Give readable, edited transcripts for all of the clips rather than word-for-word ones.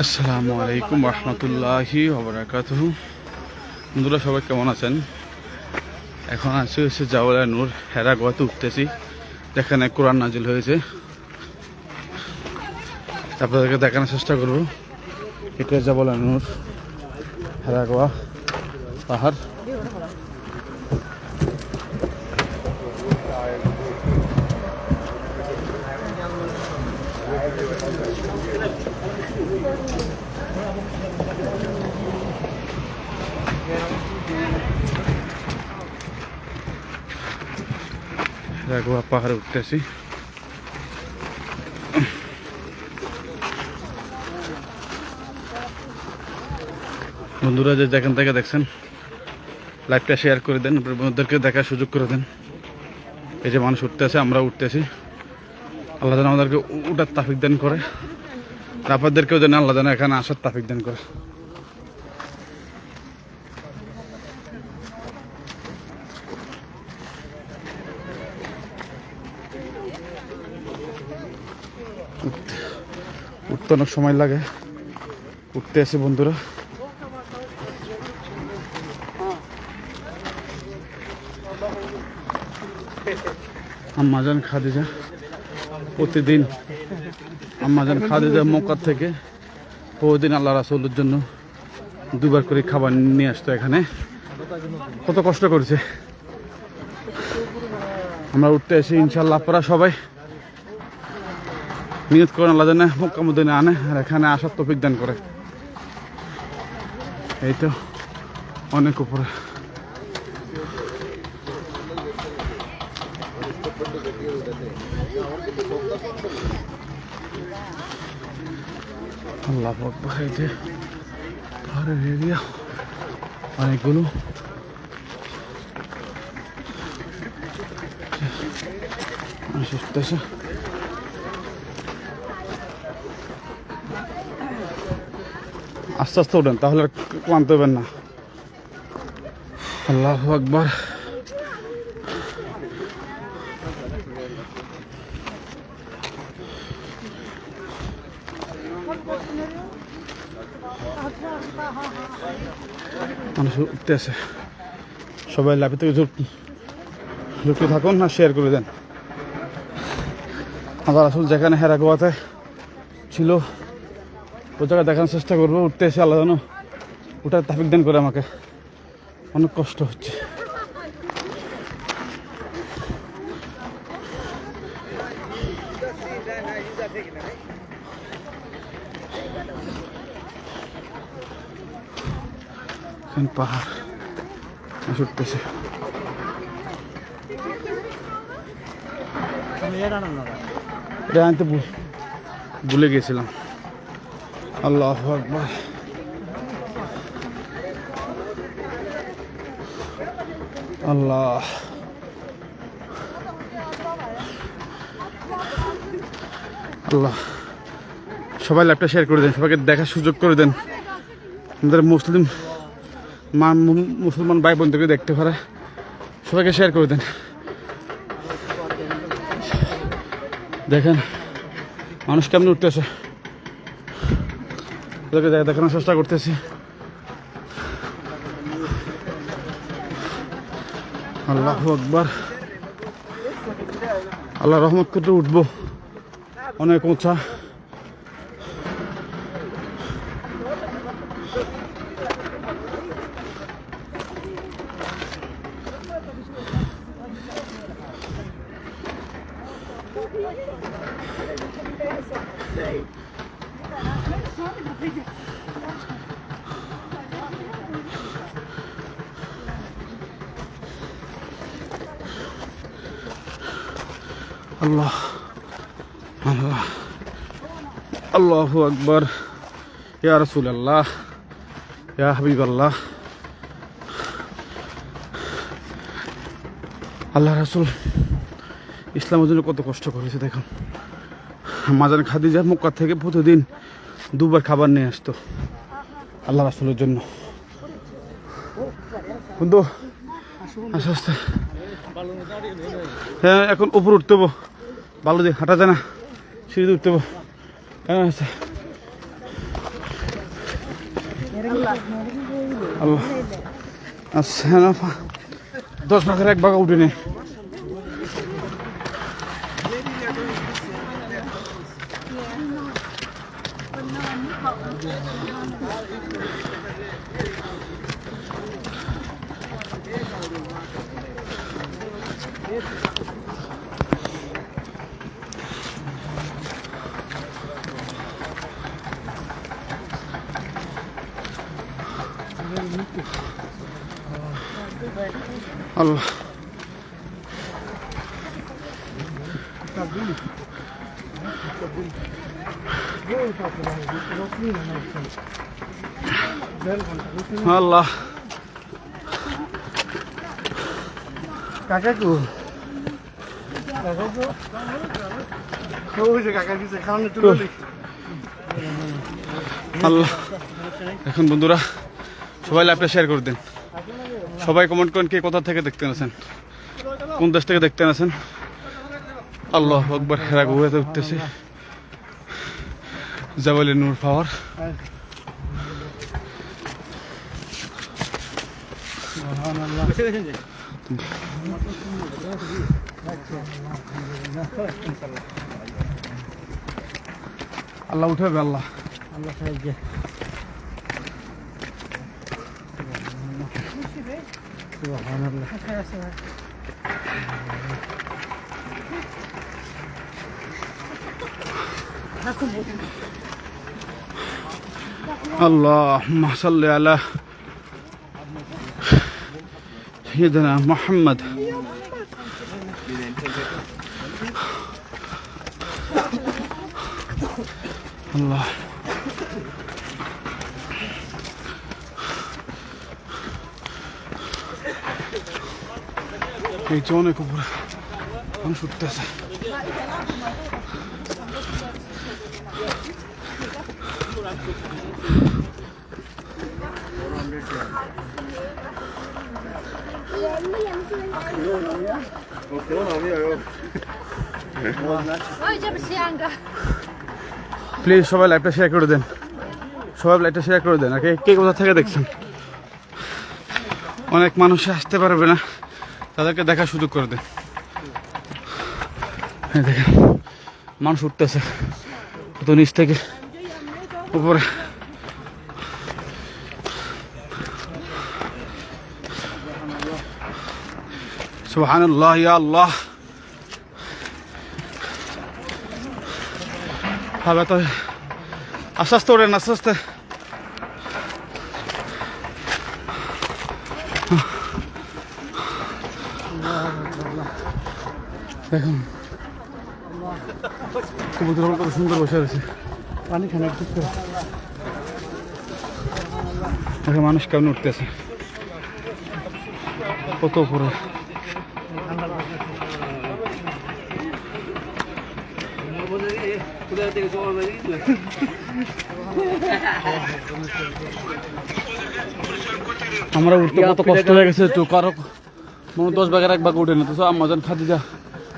আসসালামু আলাইকুম রহমতুল্লাহি ওয়া বারাকাতুহু। বন্ধুরা সবাই কেমন আছেন? এখন আছি হচ্ছে জাওলা নূর হেরা গোয়াতে উঠতেছি, যেখানে কোরআন নাজিল হয়েছে। আপনাদেরকে দেখানোর চেষ্টা করব। এটা জাওলা নূর হেরা গোয়া পাহাড়। গোয়া পাহাড়ে উঠতেছি। বন্ধুরা যে যেখান থেকে দেখছেন লাইভটা শেয়ার করে দেন, বন্ধুদেরকে দেখার সুযোগ করে দেন। এই যে মানুষ উঠতেছে, আমরা উঠতেছি। আল্লাহ যেন আমাদেরকে উঠার তাফিক দান করে, আপনাদেরকেও যেন আল্লাহ যেন এখানে আসার তাফিক দান করে। উঠতে অনেক সময় লাগে, উঠতে আসে বন্ধুরা। আম্মাজান খাদিজা প্রতিদিন, আম্মাজান খাদিজা মক্কা থেকে প্রতিদিন আল্লাহ রাসূলের জন্য দুবার করে খাবার নিয়ে আসতো এখানে। কত কষ্ট করেছে। আমরা উঠতে আসি, ইনশাল্লাহ আপনারা সবাই নিয়ত করেন আল্লাহ যেন মক্কা মদিনা আনে আর এখানে আসার তৌফিক দান করে। এই তো অনেক উপরে। আল্লাহ আকবার। এই যে পাহাড়ের এরিয়া অনেকগুলো। আসতেছে আস্তে আস্তে ওঠেন, তাহলে ক্লান্ত হবেন না। আল্লাহু আকবার। মানুষ উঠতে আছে, সবাই লাভে থেকে যুক্ত থাকুন আর শেয়ার করে দেন। আল্লাহ রাসূল যেখানে হেরা গোয়াতে ছিল ওই জায়গায় দেখানোর চেষ্টা করবো। উঠতে এসে আল্লাহ যেন ওটার তাফিক দান করে আমাকে। অনেক কষ্ট হচ্ছে। পাহাড় উঠতেছে। এটা আনতে ভুলে গেছিলাম। আল্লাহু আকবার। আল্লাহ আল্লাহ। সবাই ল্যাপটপ শেয়ার করে দেন, সবাইকে দেখার সুযোগ করে দেন। আমাদের মুসলমান ভাই বোনদেরকে দেখতে পারে, সবাইকে শেয়ার করে দেন। দেখেন মানুষ কেমন উঠতেছে, দেখানোর চেষ্টা করতেছি। আল্লাহু আকবার। আল্লাহ রহমত করতে উঠবো, অনেক উঁচা। আল্লাহ আল্লাহ আল্লাহু আকবার। ইয়া রাসূলুল্লাহ, ইয়া হাবিবাল্লাহ। আল্লাহ রাসূল ইসলামের জন্য কত কষ্ট করেছে দেখুন। মাজান খাদিজা মক্কা থেকে প্রতিদিন দুবার খাবার নিয়ে আসতো আল্লাহ রাসূলের জন্য। বন্ধু আস্তে আস্তে, হ্যাঁ এখন উপরে উঠতে হবো, বালু দিয়ে হাঁটা যায় না, সিঁড়ি উঠতে হবো। কেন আছে আল্লাহ আচ্ছা না 10 ভাগের 1 ভাগ উঠে নেই আল্লাহ আল্লাহ কাকাকু আল্লাহ এখন বন্ধুরা সবাই লাইভটা শেয়ার করে দিন সবাই কমেন্ট করেন কে কোথা থেকে দেখতে আছেন কোন দেশ থেকে দেখতে আছেন আল্লাহ আকবার হেরা ঘুরাতে উঠতেছে জাবালে নূর পাওয়ার আল্লাহ উঠাবে আল্লাহ আল্লাহ সাহায্য اللهم صل على سيدنا محمد الله এই যে অনেক উপরে মানুষ উঠতেছে প্লিজ সবাই লাইভটা শেয়ার করে দেন সবাই লাইভটা শেয়ার করে দেন আর কে কোথা থেকে দেখছেন অনেক মানুষ আসতে পারবে না তাদেরকে দেখার সুযোগ করে দেন দেখেন মানুষ উঠতেছে কত নিচ থেকে উপরে সুবহানাল্লাহ ইয়া আল্লাহ হবে তো আস্তে আস্তে ওঠেন আস্তে আস্তে দেখুন কবুতর কত সুন্দর বসে রয়েছে পানি খানা ঠিক করে দেখে মানুষ কেমন উঠতেছে কত উপরে আমরা উঠতে কত কষ্ট হয়ে গেছে তো কারো মনে 10 ভাগের 1 ভাগ উঠে না তো আমাজন খাদিজা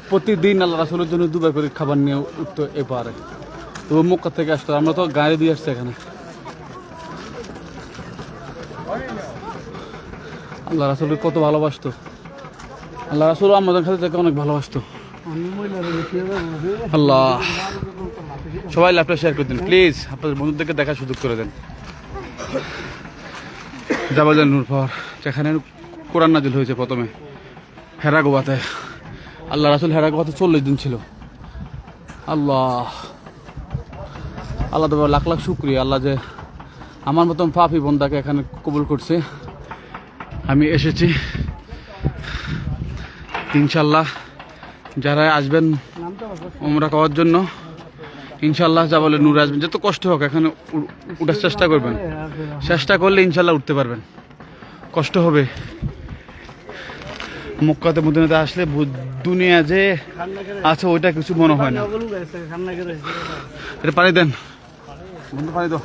প্রতিদিন আল্লাহ রাসূলের জন্য 2 ভাগ করে খাবার নিয়ে উঠতো এপারে তো মক্কা থেকে আসতো আমরা তো গাড়ি দিয়ে আসছি এখানে আল্লাহ রাসূলকে কত ভালোবাসতো আল্লাহ রাসূল আমাজন খাদিজাকে অনেক ভালোবাসতো আল্লাহ সবাই লাইভটা শেয়ার করে দিন প্লিজ আপনাদের বন্ধুদেরকে দেখার সুযোগ করে দেন জাবালে নূর পাওয়ার যেখানে কোরআন নাজিল হয়েছে প্রথমে হেরা গোবাতে আল্লাহ রাসূল হেরা গোবাতে 40 দিন ছিল আল্লাহ আল্লাহ তোমার লাখ লাখ শুকরিয়া আল্লাহ যে আমার মতন পাপী বন্দাকে এখানে কবুল করছে আমি এসেছি ইনশাল্লাহ যারা আসবেন উমরা করার জন্য ইনশাল্লাহ জাবালে নূর আসবেন যত কষ্ট হোক এখানে উঠার চেষ্টা করবেন চেষ্টা করলে ইনশাল্লাহ উঠতে পারবেন কষ্ট হবে মক্কাতে মদিনাতে আসলে দুনিয়া যে আছে ওইটা কিছু মনে হয় না এটা পানি দেন বন্ধু পানি দাও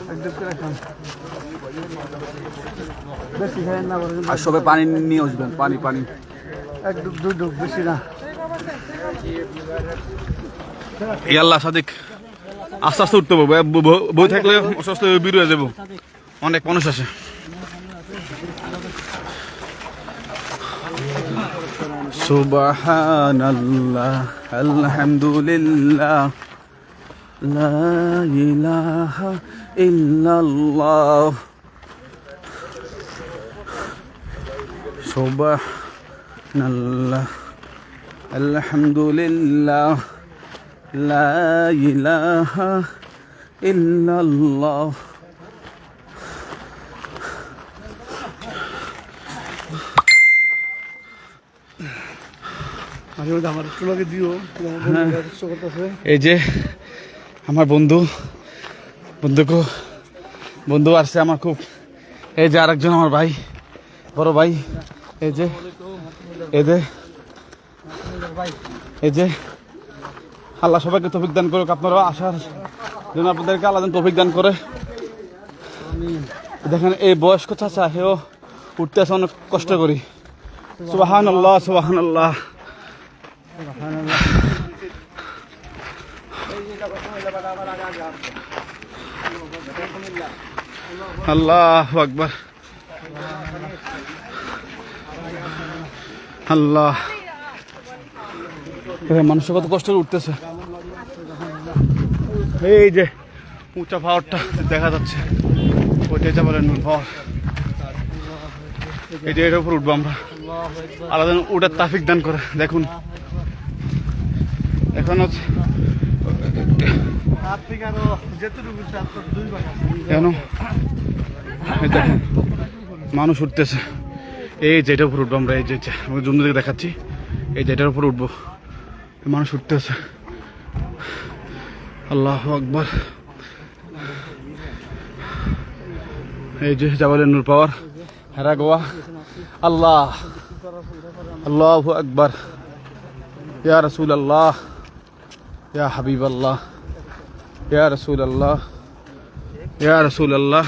আর সবাই পানি নিয়ে আসবেন পানি পানি এক দুই ডুব বেশি না আল্লাহ সাদিক আস্তে আস্তে উঠতে হবে, বই থাকলে আস্তে আস্তে বের হয়ে যাবো, অনেক মানুষ আছে। সুবহানাল্লাহ আলহামদুলিল্লাহ লা ইলাহা ইল্লাল্লাহ সুবহানাল্লাহ আলহামদুলিল্লাহ লা ইলাহা ইল্লাল্লাহ। আমার তোমাকে দিও এই যে আমার বন্ধু আসছে আমার খুব। এই যে আরেকজন আমার ভাই, বড় ভাই। এই যে আল্লাহ সবাইকে তৌফিক দান করুক, আপনারা আসার জন্য আপনাদেরকে আল্লাহ তৌফিক দান করে। দেখেন এই বয়স্ক চাচা, হেও উঠতে আসে অনেক কষ্ট করি। সুবহানাল্লাহ সুবহানাল্লাহ। আল্লাহু আকবার। আল্লাহ, মানুষ কত কষ্ট উঠতেছে। এই যে উঁচা পাহাড়টা দেখা যাচ্ছে, ওইটাই যা বলেন পাহাড়। এই যে এটার উপর উঠবো আমরা, আলাদা ওটার তাফিক দান করে। দেখুন এখন হচ্ছে কেন দেখুন মানুষ উঠতেছে। এই যেটার উপর উঠবো আমরা, এই যে জুম দিকে দেখাচ্ছি, এই যেটার উপর উঠবো, মানুষ উঠতেছে। আল্লাহু আকবার। এই যে জাবালে নূর পাওয়ার হেরা গোয়া। আল্লাহ, আল্লাহু আকবার। ইয়া রাসূলুল্লাহ, ইয়া হাবিবাল্লাহ, ইয়া রাসূলুল্লাহ, ইয়া রাসূলুল্লাহ,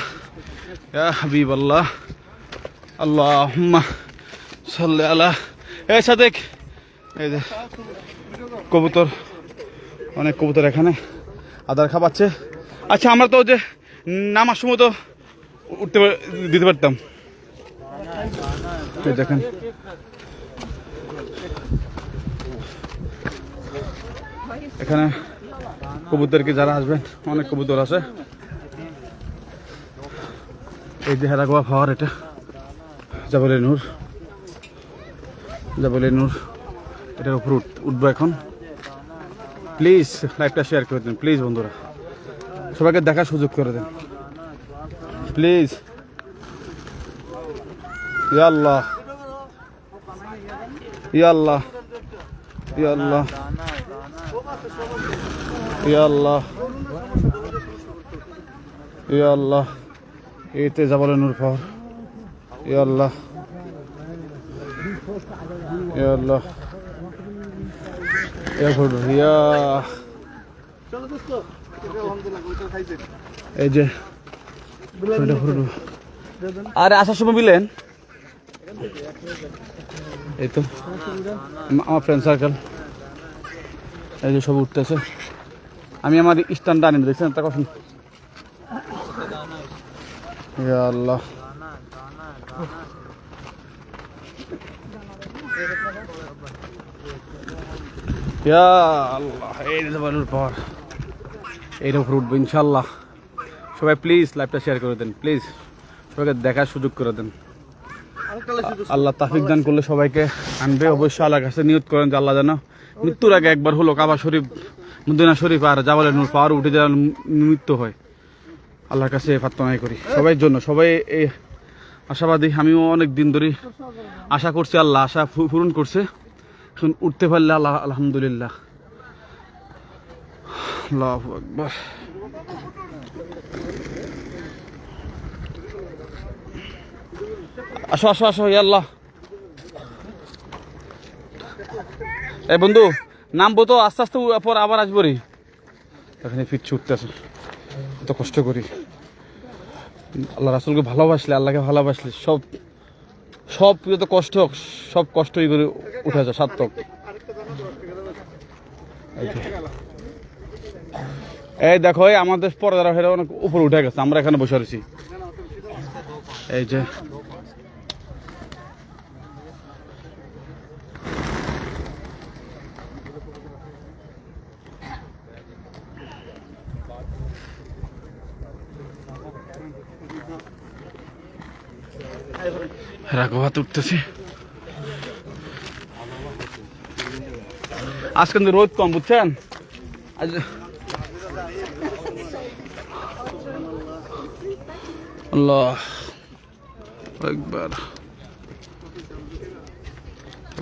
ইয়া হাবিবাল্লাহ। আল্লাহুম্মা সাল্লি আলা। এই সাদেক, এই যে কবুতর, অনেক কবুতর এখানে আদার খাওয়াচ্ছে। আচ্ছা, আমরা তো যে নামার সময় তো উঠতে দিতে পারতাম। দেখেন এখানে কবুতরকে যারা আসবেন, অনেক কবুতর আছে। এই যে হেরাগোয়া পাহাড়, এটা জাবালে নূর, জাবালে নূর। এটার উপর উঠবো এখন। প্লিজ লাইভটা শেয়ার করে দেন, প্লিজ বন্ধুরা, সবাইকে দেখার সুযোগ করে দেন প্লিজ। ইয়া আল্লাহ, ইয়া আল্লাহ, ইয়া আল্লাহ, ইয়া আল্লাহ, ইয়া আল্লাহ। এইতে জাবালে নূর পাহাড়। ইয়া আল্লাহ, ইয়া আল্লাহ, এই যে আরে আসার সময় মিলেন। এই তো আমার ফ্রেন্ড সার্কেল, এই যে সব উঠতেছে। আমি আমার স্ট্যান্ডটা আনি, দেখছেন তা কখন। ইয়া আল্লাহ, ইয়া আল্লাহ। এই জাবালুর পাহাড়, এইটার উপর উঠবো ইনশাল্লাহ। সবাই প্লিজ লাইভটা শেয়ার করে দেন, প্লিজ সবাইকে দেখার সুযোগ করে দেন। আল্লাহ তাফিক দান করলে সবাইকে আনবে। অবশ্যই আল্লাহর কাছে নিয়ত করেন যে আল্লাহ যেন মৃত্যুর আগে একবার হলো কাবা শরীফ, মদিনা শরীফ আর জাবালে নূর পাহাড় উঠে যেন মৃত্যু হয়। আল্লাহর কাছে প্রার্থনা করি সবাই জন্য। সবাই এই আশাবাদী, আমিও অনেক দিন ধরে আশা করছি, আল্লাহ আশা পূরণ করছে। এখন উঠতে পারলে আল্লাহ আলহামদুলিল্লাহ। আল্লাহু আকবার। আসো আসো আসো, ইয়া আল্লাহ। এই বন্ধু নামবো তো, আস্তে আস্তে পর আবার আসবো রে। এখানে ফিরছি, উঠতেছে, এত কষ্ট করি। আল্লাহ রাসূলকে ভালোবাসলে, আল্লাহকে ভালোবাসলে সব সব যত কষ্ট হোক, সব কষ্টই করে উঠে যায় সার্থক। এই দেখো এই আমাদের পর্দারা ফেরা অনেক উপরে উঠে গেছে, আমরা এখানে বসে রয়েছি। এই যে রাঘবাত উঠতেছি। আজ কিন্তু রোদ কম, বুঝছেন? আজ আল্লাহ একবার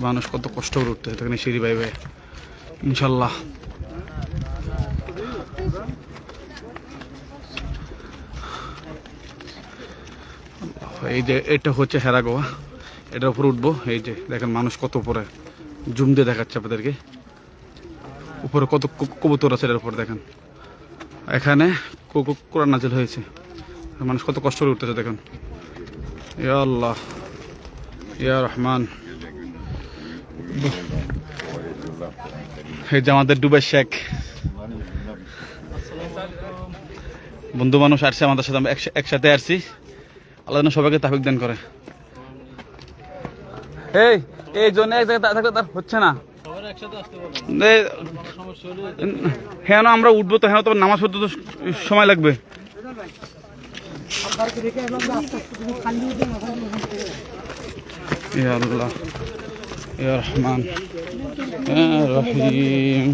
মানুষ কত কষ্ট করে উঠতে এখানে সিঁড়ি বাই বাই। ইনশাল্লাহ এই যে এটা হচ্ছে হেরাগোয়া, এটার উপর উঠবো। এই যে দেখেন মানুষ কত উপরে, জুম দিয়ে দেখাচ্ছে আপনাদেরকে। উপরে কত কবুতর আছে এটার উপর দেখেন। এখানে কোরআন নাজিল হয়েছে, মানুষ কত কষ্ট করে উঠতেছে দেখেন। ইয়া আল্লাহ ইয়া রহমান। এই যে আমাদের দুবাই শেখ বন্ধু মানুষ আসছে আমাদের সাথে, আমরা একসাথে আসছি। আল্লাহ যেন সবাইকে তাফিক দান করে। এই জন্য এক জায়গায় থাকলে তার হচ্ছে না। হ্যাঁ না, আমরা উঠবো তো, হ্যাঁ তো নামাজ পড়তে তো সময় লাগবে। ইয়া আল্লাহ ইয়া রহমান ইয়া রহিম।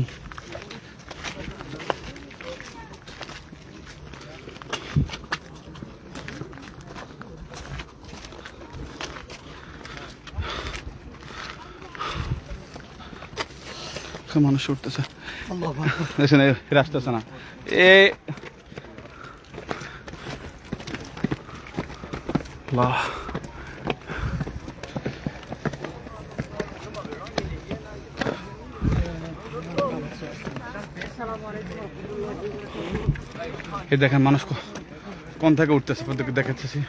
মানুষ উঠতেছে, আসতেছে না। এই দেখেন মানুষ কোন থেকে উঠতেছে, প্রত্যেকে দেখাচ্ছি।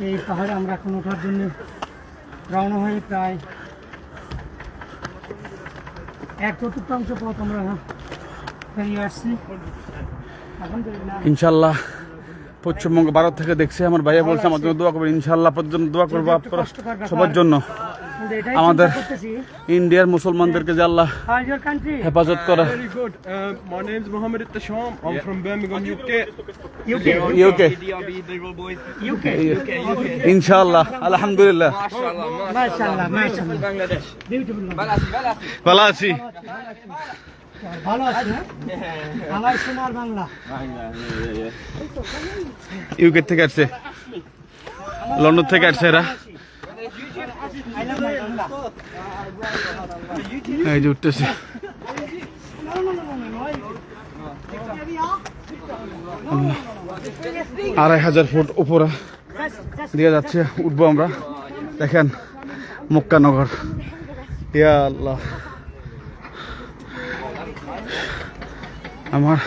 এই পাহাড়ে আমরা এখন ওঠার জন্য রওনা হয়ে প্রায় 1/4 পথ আমরা পেরিয়ে আসছি। ইনশাল্লাহ পশ্চিমবঙ্গ ভারত থেকে দেখছি, আমার ভাইয়া বলছে আমার জন্য দোয়া করবেন। ইনশাল্লাহ পর্যন্ত দোয়া করবো আপনারা সবার জন্য। আমাদের ইন্ডিয়ার মুসলমানদেরকে যে আল্লাহ হেফাজত করে। My name is Mohammed Ittisham. I'm from Birmingham, UK. ইনশাল্লাহ আলহামদুলিল্লাহ ভালো আছি। ভালো আছি, আমার সোনার বাংলা। ইউকে থেকে আসছে, লন্ডন থেকে আসছে এরা। এই যে উঠতেছে, আড়াই হাজার ফুট উপরে দিয়ে যাচ্ছে, উঠবো আমরা। দেখেন মক্কা নগর। ইয়া আল্লাহ, আমার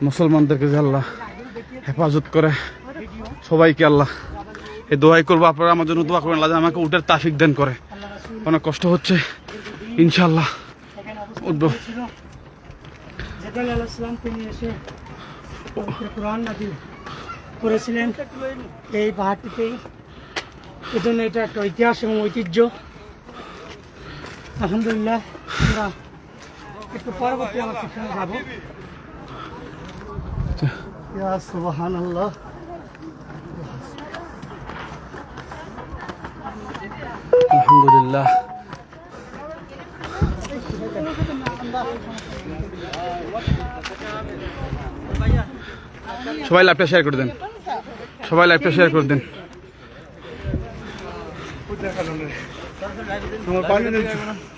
মুসলমানদেরকে যে আল্লাহ হেফাজত করে, সবাইকে আল্লাহ এই দোয়াই করবো। আপনারা আমার জন্য দোয়া করেন, আল্লাহ আমাকে উঠার তাফিক দেন করে। অনেক কষ্ট হচ্ছে, ইনশাল্লাহ উঠবো। তিনি এসে কোরআন নাজিল করেছিলেন এই পাহাড়টিতেই, এজন্য এটা একটা ইতিহাস এবং ঐতিহ্য। আলহামদুলিল্লাহ আমরা একটু পরবর্তী আমার সেখানে যাবো। ইয়া সুবহানাল্লাহ। আলহামদুলিল্লাহ। সবাই লাইভটা শেয়ার করে দেন, সবাই লাইভটা শেয়ার করে দেন।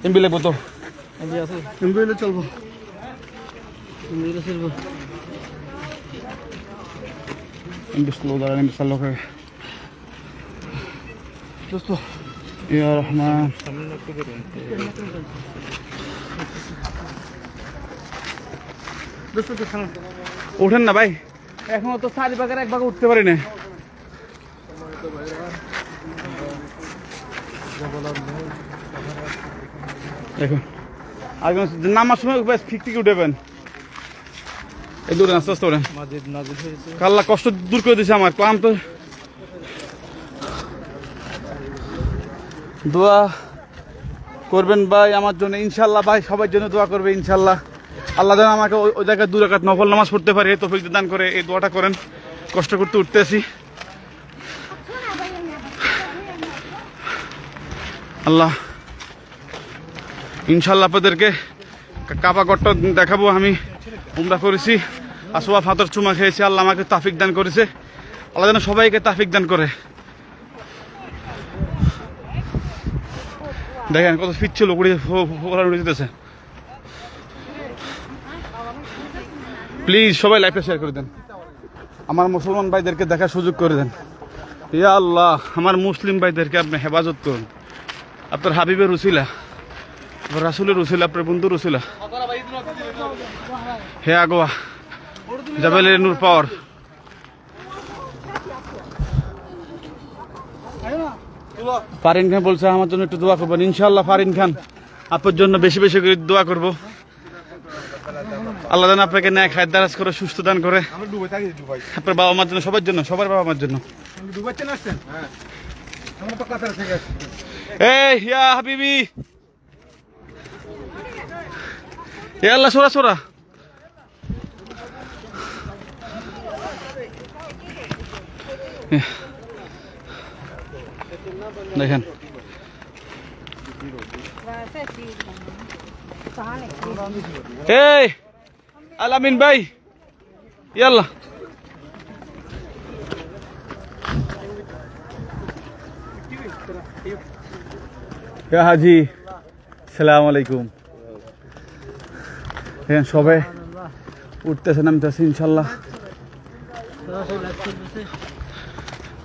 এমবি লাগবো তো, এমবি চলবো, এমবি চলবো। এমবি স্লো দাঁড়ান, এমবি চালু করে। ইয়া রহমান। ওঠেন না ভাই, এখনো তো 4 ভাগের 1 ভাগ উঠতে পারি না। দেখুন আগে নামার সময় ব্যাস ঠিক ঠিক উঠেবেন, এই দূরে আস্তে আস্তে ওঠেন। কাল্লা কষ্ট দূর করে দিয়েছে আমার ক্লান্ত। দোয়া করবেন ভাই আমার জন্য ইনশাল্লাহ, ভাই সবার জন্য দোয়া করবে ইনশাল্লাহ। আল্লাহ যেন আমাকে ওই জায়গায় 2 রাকাত নফল নামাজ পড়তে পারে, এই তৌফিক দান করে। এই দোয়াটা করেন, কষ্ট করতে উঠতেছি। আল্লাহ ইনশাল্লাহ আপনাদেরকে কাবা গড়টা দেখাবো। আমি উমরা করেছি, আসোয়া ফাতর চুমা খেয়েছি, আল্লাহ আমাকে তাফিক দান করেছে। আল্লাহ যেন সবাইকে তাফিক দান করে। দেখেন কত ফিট ছিল, উড়ে যেতেছে। প্লিজ সবাই লাইভটা শেয়ার করে দেন, আমার মুসলমান ভাইদেরকে দেখার সুযোগ করে দেন। ইয়া আল্লাহ আমার মুসলিম ভাইদেরকে আপনি হেফাজত করুন, আপনার হাবিবের উসিলা, রাসুলের উসিলা, আপনার বন্ধুর উসিলা। হে আগোয়া জাবেলের নূর পাওয়ার। ফারিন খান বলছে আমার জন্য একটু দোয়া করবেন। ইনশাআল্লাহ ফারিন খান আপনার জন্য বেশি বেশি করে দোয়া করবো। আল্লাহ যেন আপনাকে ন্যায় খায় দারাজ করে, সুস্থ দান করে। আপনার বাবা মার জন্য, সবার জন্য, সবার বাবা মার জন্য। এই ইয়া হাবিবি, এ আল্লাহ সোরা সোরা। দেখেন এই আলামিন ভাই, ইয়াল্লাহ হাজি, সালাম আলাইকুম। দেখেন সবাই উঠতেছে নামতেছে ইনশাল্লাহ।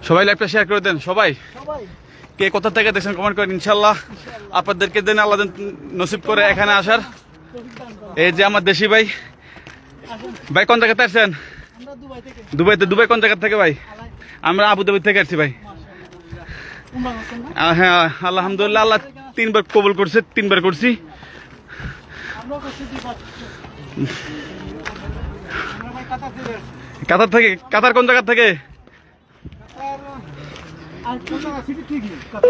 সবাই লাইভটা শেয়ার করে দেন। সবাই কে কোথা থেকে দেখছেন কমেন্ট করেন। ইনশাল্লাহ আপনাদেরকে দেন আল্লাহ নসিব করে এখানে আসার। এই যে আমার দেশি ভাই, ভাই কোন জায়গা থেকে আসছেন? দুবাইতে। দুবাই কোন জায়গা থেকে ভাই? আমরা আবুধাবি থেকে আসছি ভাই। হ্যাঁ আলহামদুলিল্লাহ, আল্লাহ 3 বার কবুল করছে, 3 বার করছি। কাতার থেকে? কাতার কোন জায়গা থেকে?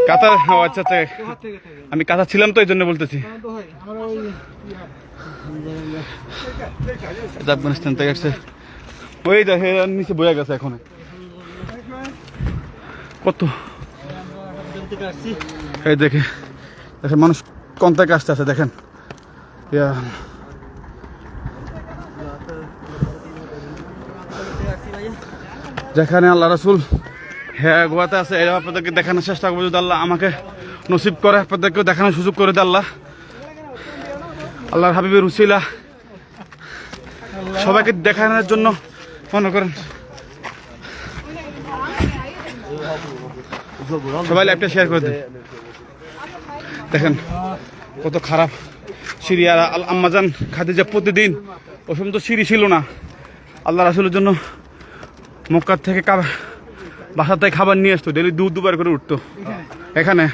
কাতার, ও আচ্ছা আচ্ছা, আমি কাতার ছিলাম তো এই জন্য বলতেছি। আফগানিস্তান থেকে আসছে, ওই দেখে নিচে বয়ে গেছে এখন। কত এই দেখে দেখেন মানুষ কোন থেকে আসতে আছে দেখেন। যেখানে আল্লাহ রাসূল হ্যাঁ গোয়াতে আছে, এরা আপনাদেরকে দেখানোর চেষ্টা করবো। যদি আল্লাহ আমাকে নসিব করে আপনাদেরকেও দেখানোর সুযোগ করে দেয় আল্লাহ, আল্লাহর হাবিবের উসিলা সবাইকে দেখানোর জন্য মনে করেন। সবাই লাইভটা শেয়ার করে দেন। দেখেন কত খারাপ সিঁড়ি। আর আম্মাজান খাদিজা প্রতিদিন, ওই সময় তো সিঁড়ি ছিল না, আল্লাহ রাসূলের জন্য মক্কা থেকে বাসা থেকে খাবার নিয়ে আসতো, ডেলি 2-2 বার করে উঠতো এখানে।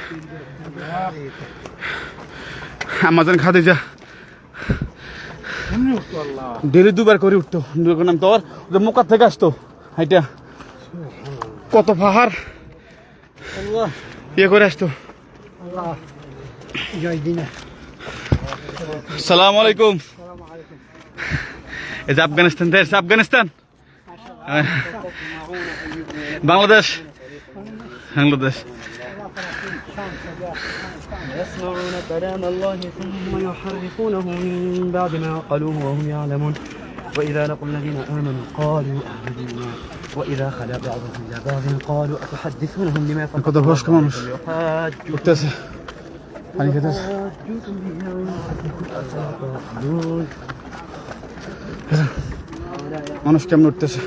আম্মাজান খাদিজা ডেলি 2 বার করে উঠতো, নাম তো ওর মক্কা থেকে আসতো হাইটা, কত পাহাড় ইয়ে করে আসতো। সালাম আলাইকুম। এই যে আফগানিস্তান থেকে এসছে। আফগানিস্তান, বাংলাদেশ, বাংলাদেশ। يسمعون كلام الله ثم يحرفونه من بعد ما قالوه وهم يعلمون وإذا لقوا الذين آمنوا قالوا آمنا وإذا خلا بعضهم إلى بعض قالوا أتحدثونهم بما কত বয়স কম মানুষ উঠতেছে পানি খেতেছে। মানুষ কেমন উঠতেছে।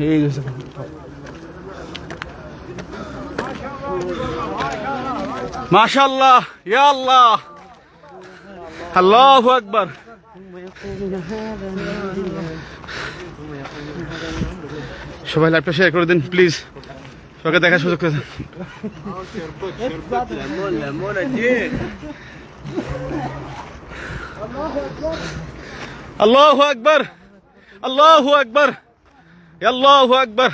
এই গেছে মাশাআল্লাহ, ইয়া আল্লাহ, আল্লাহু আকবার। ثم يقولون هذا من عند الله ثم يقولون هذا من عند الله সবাই লাইভটা শেয়ার করে দিন প্লিজ, সবাইকে দেখার সুযোগ করে দিন। আল্লাহু আকবার, আল্লাহু আকবার, আল্লাহু আকবার।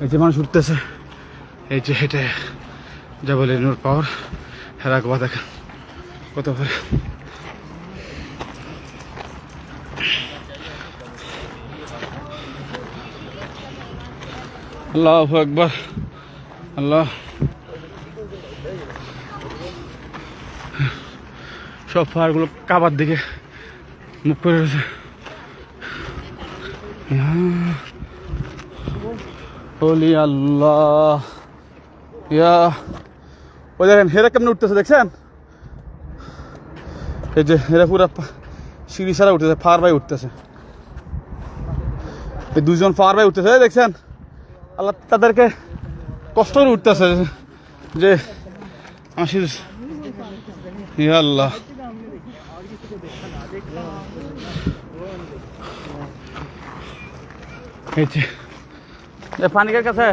এই যে মানুষ উঠতেছে, এই যে হেঁটে জাবালে নূর পাওয়ার হেরা গোয়া দেখেন কত করে। আল্লাহু আকবার, আল্লাহ। সব পাহাড়গুলো কাবার দিকে মুখ করে রয়েছে। বলি আল্লাহ, ইয়া ওই দেখেন হেরা কেমন উঠতেছে দেখছেন? এই যে হেরা পুরা সিঁড়ি সারা উঠতেছে, ফার ভাই উঠতেছে, এই দুজন ফার ভাই উঠতেছে দেখছেন? আল্লাহ তাদেরকে কষ্ট করে উঠতেছে যে আমার সিঁড়ি, ইয়া আল্লাহ। এই যে পানিকের কাছে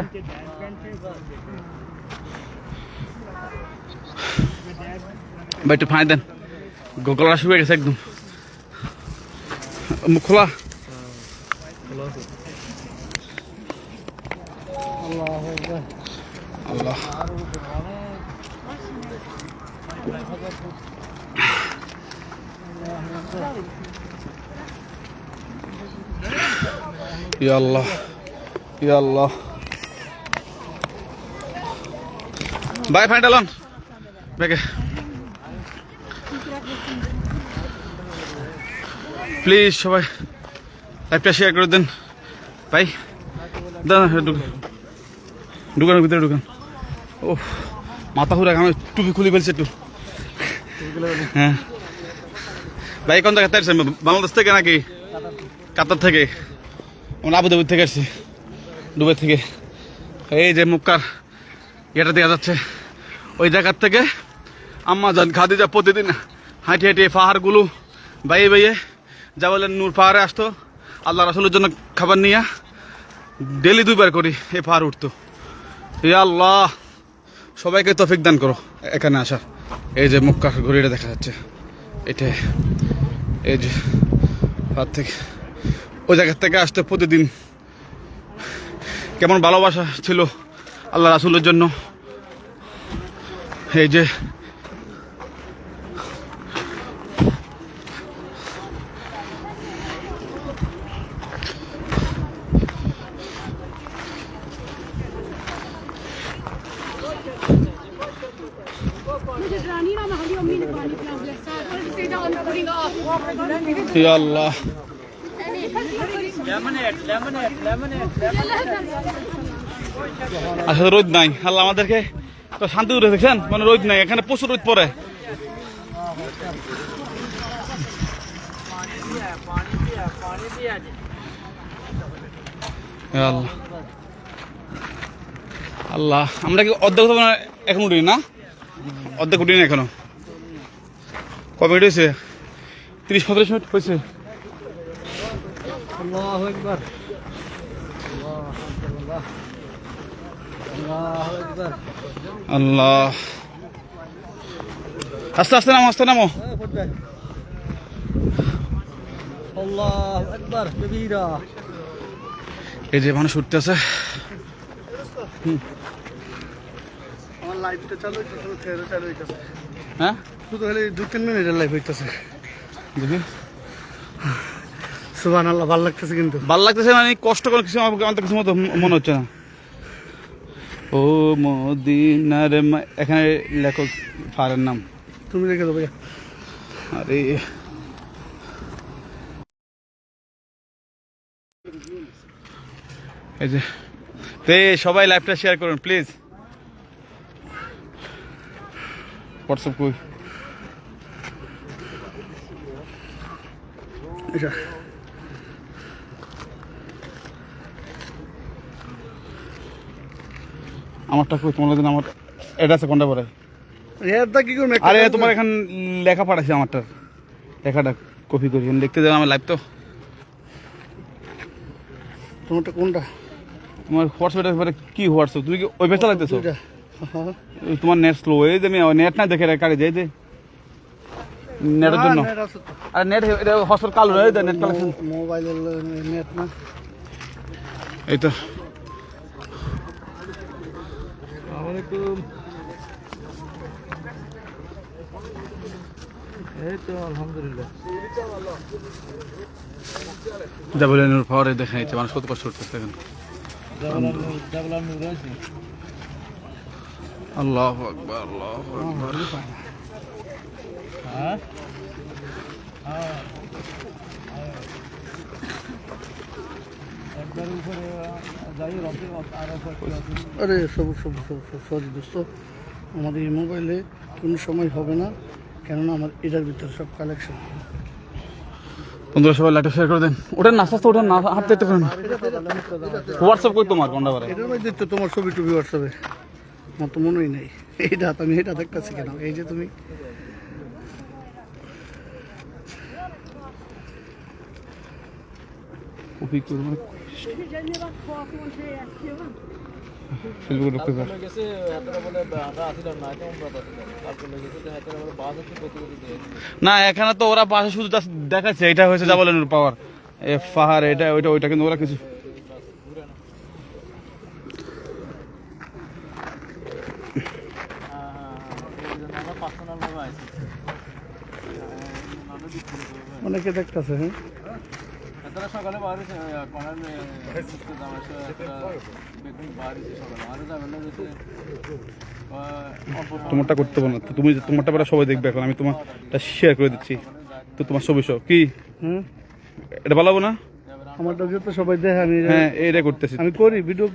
ভাই একটু পানি দেন, গলা শুকিয়ে গেছে একদম, মুখ খোলা। আল্লাহ ইয়া আল্লাহ, ইয়া আল্লাহ। ভাই পানি ডালন ব্যাগে প্লিজ, সবাই লাইভটা শেয়ার করে দেন ভাই। ঢুকানোর ভিতরে ঢুকান। ও মাথা ঘুরে, আমি টুপি খুলে ফেলছি একটু। হ্যাঁ ভাই, কোন জায়গায় আসছেন? বাংলাদেশ থেকে নাকি কাতার থেকে? আমরা আবুধাবি থেকে আসছি, দুবাই থেকে। এই যে মুক্কার ইয়েটা দেওয়া যাচ্ছে, ওই জায়গার থেকে আম্মা জান খাদিজা প্রতিদিন হাঁটিয়ে হাঁটিয়ে পাহাড়গুলো বাইয়ে বাইয়ে জাবালে নূর পাহাড়ে আসতো আল্লাহ রাসূলের জন্য খাবার নিয়ে। ডেলি 2 বার করি এই পাহাড় উঠতো। ইয়া আল্লাহ, সবাইকে তৌফিক দান করো এখানে আসার। এই যে মক্কার ঘড়িটা দেখা যাচ্ছে, এটা এই যে পাহাড় থেকে ওই জায়গার থেকে আসতে প্রতিদিন। কেমন ভালোবাসা ছিল আল্লাহ রাসূলের জন্য। এই যে ইয়া আল্লাহ, আসলে রোদ নাই, আল্লাহ আমাদেরকে তো শান্তি করে দেখছেন, মানে রোদ নাই, এখানে প্রচুর রোদ পড়ে। আল্লাহ আল্লাহ, আমরা কি অর্ধেক এখন উঠি না? অর্ধেক উঠি না এখনো। কবে মিনিট হয়েছে? 30-35 মিনিট হয়েছে। আল্লাহু আকবার, আল্লাহু আকবার। আল্লাহ, আস্তে আস্তে নামো, আস্তে নামো। আল্লাহু আকবার কবীরা। এই যে মানুষ উঠতেছে। আমার লাইভটা চালু হইতেছে, ফেরো চালু হইতেছে। হ্যাঁ শুধু খালি 2-3 মিনিটের লাইভ হইতেছে। দেখি সুবহানাল্লাহ, ভালো লাগতেছে কিন্তু। ভাল লাগতেছে, মানে কষ্ট করে কিছু আমার তো কিছু মতো মনে হচ্ছে না। ও মদিনার এখানে লেখক ফারের নাম তুমি রেখে দেবো। আরে এই যে সবাই লাইভটা শেয়ার করুন প্লিজ। হোয়াটসঅ্যাপ কই? আমারটা কই তোমার দিন আমার এটা আছে কোনটা পরে এরটা কি করবে আরে তোমার এখান লেখা পাঠাইছি আমারটার লেখাটা কপি করি লিখতে দেন আমার লাইভ তো তোমারটা কোনটা তোমার হোয়াটসঅ্যাপের পরে কি হোয়াটসঅ্যাপ তুমি কি ওই পেজটা লাগতেছো দুইটা হ্যাঁ ওই তোমার নেট স্লো এই যে নেট না দেখে কাটে যাই দে নেটের জন্য নেট আছে তো আর নেট এটা হসপিটাল কালো হয়ে যায় নেট কালেকশন মোবাইলের নেট না এই তো Assalamualaikum. তো আলহামদুলিল্লাহ জাবলানুর পাওয়ারে দেখেন এই মানুষ কত কষ্ট করতেছে এখন জাবলান নূর আছে আল্লাহু আকবার আল্লাহু আকবার হ্যাঁ একবার উপরে যাই রবে আর আরে সব সরি দোস্ত আমাদের এই মোবাইলে কোনো সময় হবে না কেননা আমার এটার ভিতরে সব কালেকশন বন্ধুরা সবাই লাইট শেয়ার করে দেন ওটা নাস্তা তো ওটা না হাত দিতে পারেন হোয়াটসঅ্যাপ কই তোমার কোনটা করে এটার মধ্যে তো তোমার ছবি টবি হোয়াটসঅ্যাপে আমার তো মনেই নেই এইটা আমি এটা দেখতেছি কেন এই যে তুমি কপি করব ফেসবুকে ঢুকতে পার গেছে এতটা বলে আমরা আসিলাম না কেমন কথা ছিল তারপর গেছে যে এতটা বলে বাস আছে কত কত দিয়ে না এখানে তো ওরা পাশে শুধু just দেখাচ্ছে এটা হয়েছে জাবলানুর পাওয়ার এ পাহাড় এটা ওইটা ওইটা কিন্তু ওরা কিছু আমরা পার্সোনাল ভাবে আইছি অনেকে দেখতেছে হ্যাঁ এতটা সকালে বাড়িছে কোনার জামাইছে এতটা বেগুন বাড়িছে সকালে আর যাবে না যেতে তোমারটা করতে পারো না তো তুমি তোমারটা পরে সবাই দেখবে এখন আমি তোমারটা শেয়ার করে দিচ্ছি তো তোমার ছবি সব কি হুম এটা বলাবো না আমারটা যত সবাই দেখে আমি হ্যাঁ এটা করতেছি আমি করি ভিডিও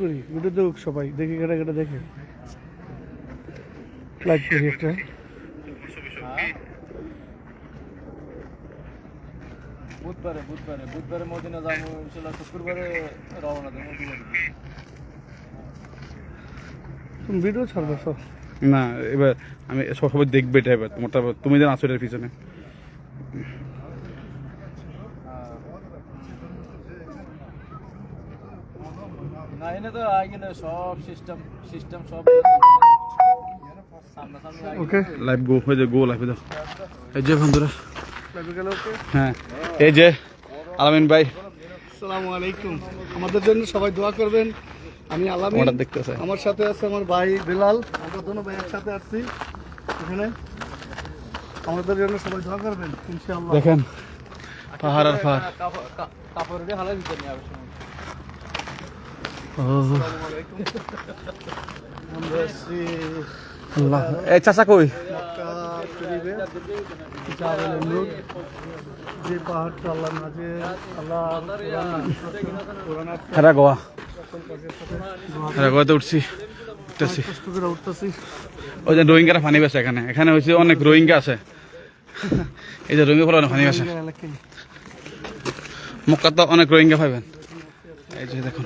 দেখুক সবাই দেখে কেটে দেখে লাইক করি একটা বুধবারে মদিনা যাবো ইনশাল্লাহ শুক্রবারে রওনা দেবো তুমি ভিডিও ছাড়বে সব না এবার আমি সবাই দেখবে এটা এবার তোমারটা তুমি যেন আছো এটার পিছনে না এনে তো আগে সব সিস্টেম সব সামনাসামনি আগে ওকে লাইভ গো হয়ে যায় গো লাইভে দাও এই যে বন্ধুরা লাইভে গেল ওকে হ্যাঁ এই যে আলামিন ভাই আসসালামু আলাইকুম আমাদের জন্য সবাই দোয়া করবেন আমি আলামিন ওটা দেখতেছে আমার সাথে আছে আমার ভাই বেলাল আমরা দুটো ভাই একসাথে আসছি এখানে আমাদের জন্য সবাই দোয়া করবেন ইনশাআল্লাহ দেখেন পাহাড় আর পাহাড় কাপড় দিয়ে হালাই দিতে নিয়ে আসবে আমরা আসছি আল্লাহ এই চাচা কই মক্কা শরীফে জাবাল নূর যে পাহাড়টা আল্লাহ মাঝে আল্লাহ কোরআন হেরা গোয়া হেরা গোয়াতে উঠছি উঠতেছি কষ্ট করে উঠতেছি ওই যে রোহিঙ্গারা পানি বেসে এখানে এখানে হয়েছে অনেক রোহিঙ্গা আছে এই যে রোহিঙ্গা ফলে পানি বেসে মক্কা তো অনেক রোহিঙ্গা পাইবেন এই যে দেখুন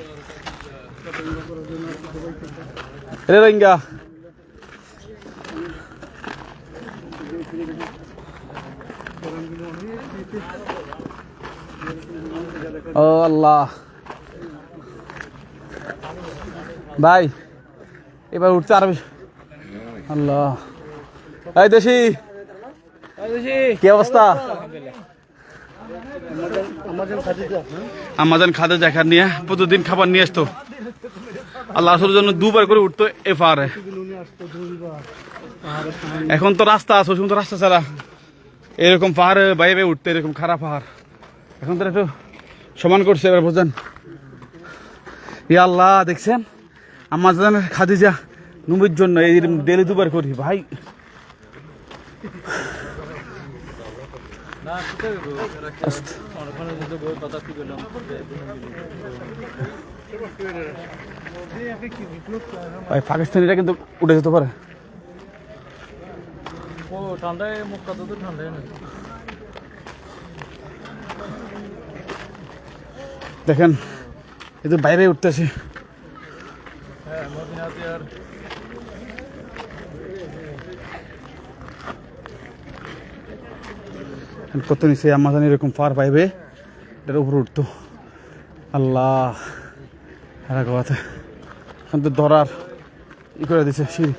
রে রোহিঙ্গা ও আল্লাহ ভাই এবার উঠতে আরো বেশি আল্লাহ এই দেশি কি অবস্থা আমাজন খাদে দেখার নিয়ে প্রতিদিন খাবার নিয়ে আসতো আল্লাহ আসলের জন্য দুবার করে উঠতো এ পাহাড়ে এখন তো রাস্তা আছে শুধু রাস্তা ছাড়া এরকম পাহাড়ে বাইরে উঠতে এরকম খারাপ পাহাড় এখন তো একটু সমান করছে এবার বুঝলেন ইয়া আল্লাহ দেখছেন আমাজন খাদিজা নুমির জন্য এই ডেলি দুবার করি ভাই ভাই পাকিস্তানিরা কিন্তু উঠে যেতে পারে ও ঠান্ডায় মক্কা তো ঠান্ডায় না দেখেন এই তো বাইরে উঠতেছে হ্যাঁ মদিনাতে আর কত নিচে আমাজন এরকম পার পাইবে এটার উপর উঠতো আল্লাহ কথা এখন তো ধরার ই করে দিছে সিঁড়ি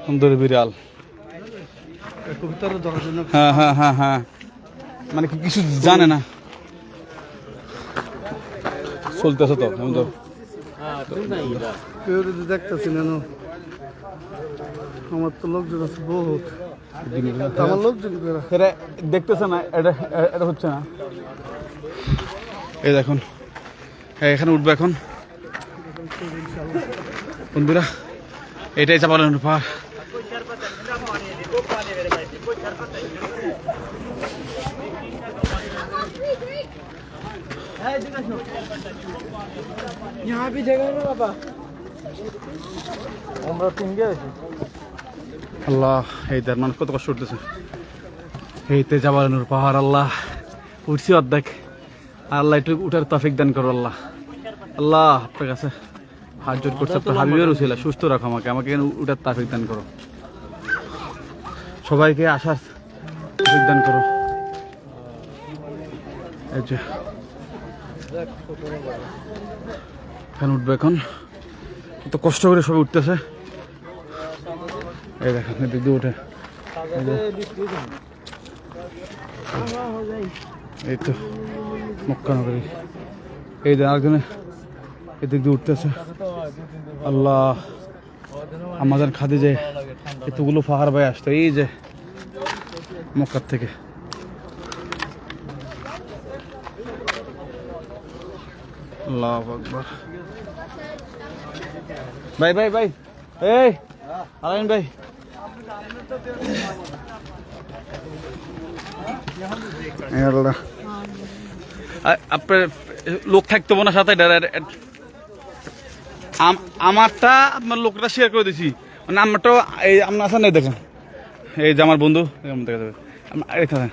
সুন্দর বিড়াল কবিতার ধরার জন্য হ্যাঁ হ্যাঁ হ্যাঁ হ্যাঁ মানে কি কিছু জানে না চলতেছে তো সুন্দর কেউ যদি দেখতেছি না আমার তো লোকজন আছে বহুত আমার লোকজন এটা দেখতেছে না এটা এটা হচ্ছে না এই দেখুন হ্যাঁ এখানে উঠবে এখন বন্ধুরা এটাই চাপালেন পাহাড় यहाँ भी जगह है बाबा আমরা তিন গেছি আল্লাহ এই তার মানুষ কত কষ্ট করতেছে এইতে জাবালানুর পাহাড় আল্লাহ উঠছি অর্ধেক আল্লাহ একটু উঠার তৌফিক দান করো আল্লাহ আল্লাহ আপনার কাছে হাত জোর করছে আপনার হাবিবের উছিলা সুস্থ রাখো আমাকে আমাকে উঠার তৌফিক দান করো সবাইকে আসার তৌফিক দান করো এই যে এখন উঠবে এখন কত কষ্ট করে সবাই উঠতেছে এই দেখেন এদিক দিয়ে উঠে এই তো মক্কা নগরী এই যে আরেকজনে এদিক দিয়ে উঠতেছে আল্লাহ আমাদের খাদি যে এতগুলো পাহাড় ভাই আসতো এই যে মক্কার থেকে আল্লাহু আকবার ভাই ভাই ভাই এই আলাইন ভাই আপনার লোক থাকতে না সাথে আমারটা আপনার লোকটা শেয়ার করে দিছি মানে আমারটাও এই আপনার আসেন নাই দেখেন এই যে আমার বন্ধু দেখা যাবে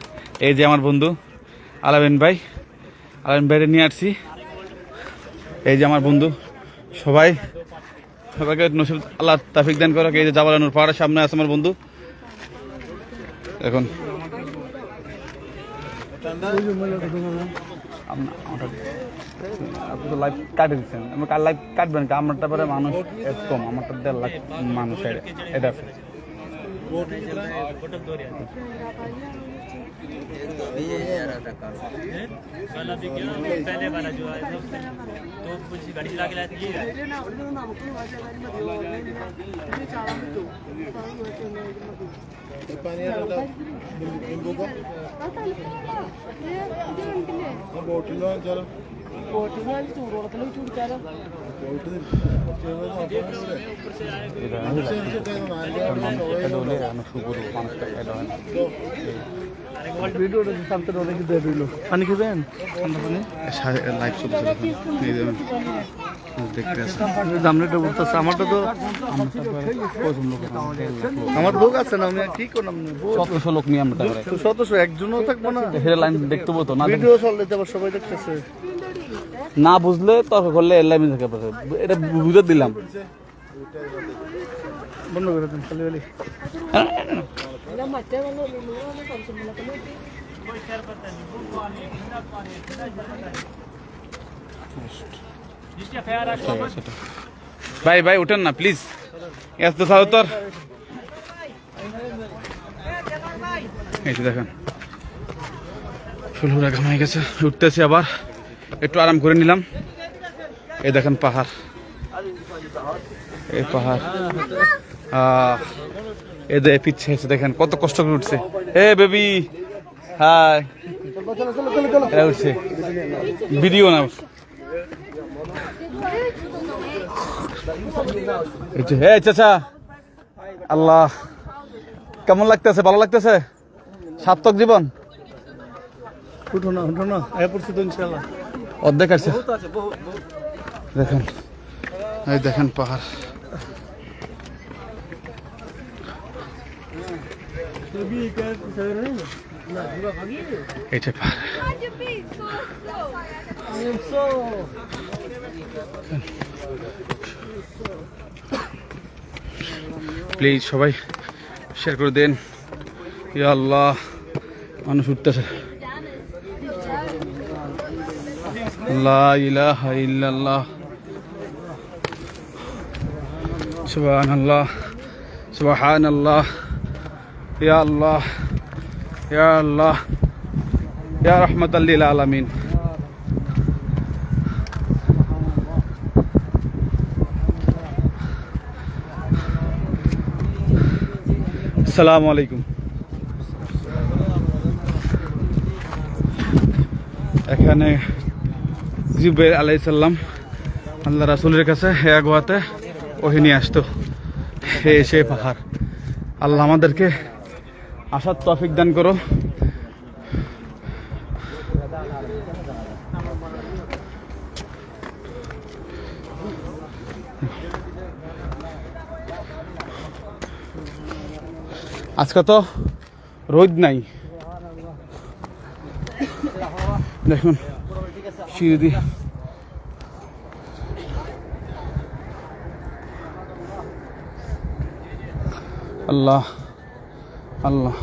এই যে আমার বন্ধু আলামিন ভাইরে নিয়ে আসছি এই যে আমার বন্ধু সবাইকে নসিব আল্লাহ তৌফিক দান করো এই যে জাবালানুর পাহাড়ের সামনে আছে আমার বন্ধু এখন আপনি তো লাইভ কাটে দিচ্ছেন আমার লাইভ কাটবেন আমারটা পরে মানুষ কম আমারটা 1.5 লাখ মানুষ এটা আছে पहले वाला जो है तो कुछ गाड़ी चला के लाए थे ভিডিওটা সামনে অনেক দিয়ে দিল পানি খেবেন ঠান্ডা পানি লাইভ চলছে এই যে দেখতে আছে দামটা বলতেছে আমারটা তো আমার লোক আছে না আমি কি করলাম 100 লোক নিয়ে আমরা শত একজনও থাকবো না হেরে লাইন দেখতে তো না ভিডিও চললে আবার সবাই দেখতেছে না বুঝলে তর্ক করলে লাইন থেকে এটা বুঝে দিলাম বন্ধ করে দেন খালি খালি ভাই ভাই উঠেন না প্লিজ এত সাউ তোর এই যে দেখেন ফুলহুরা ঘামাই গেছে উঠতেছি আবার একটু আরাম করে নিলাম এই দেখেন পাহাড় এই পাহাড় এই যে পিচ্ছে দেখেন কত কষ্ট করে উঠছে এ বেবি হাই উঠছে ভিডিও না চাচা আল্লাহ কেমন লাগতেছে ভালো লাগতেছে সার্থক জীবন উঠো না পড়ছি তো ইনশাআল্লাহ অর্ধেক আছে দেখেন এই দেখেন পাহাড় এটা পাহাড়। Why'd you be so slow? Please সবাই শেয়ার করে দেন। ইয়া আল্লাহ, মানুষ উঠতেছে। লা ইলাহা ইল্লাল্লাহ, সুবহানাল্লাহ, সুবহানাল্লাহ। ইয়া আল্লাহ, ইয়া আল্লাহ, ইয়া রাহমাতাল লিল আলামিন। আসসালামু আলাইকুম। এখানে জিব্রাইল আলাইহিস সালাম আল্লাহ রাসূলের কাছে হেয়া গোয়াতে ওহি নিয়ে আসতো। হে সেই পাহাড়, আল্লাহ আমাদেরকে আসার তৌফিক দান করো। আজকে তো রোদ নাই, দেখুন সিঁড়ি দিয়ে আল্লাহ আল্লাহ।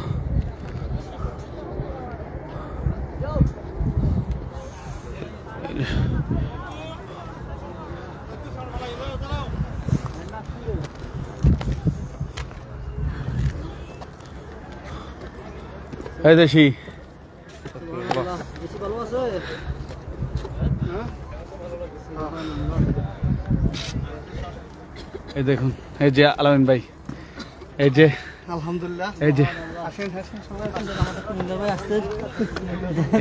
এই দেশি এই দেখুন, এই যে আলামিন ভাই, এই যে আলহামদুলিল্লাহ। এই যে আসেন আসেন সবাই আসেন, আমাদের কুমিল্লা ভাই আসছে।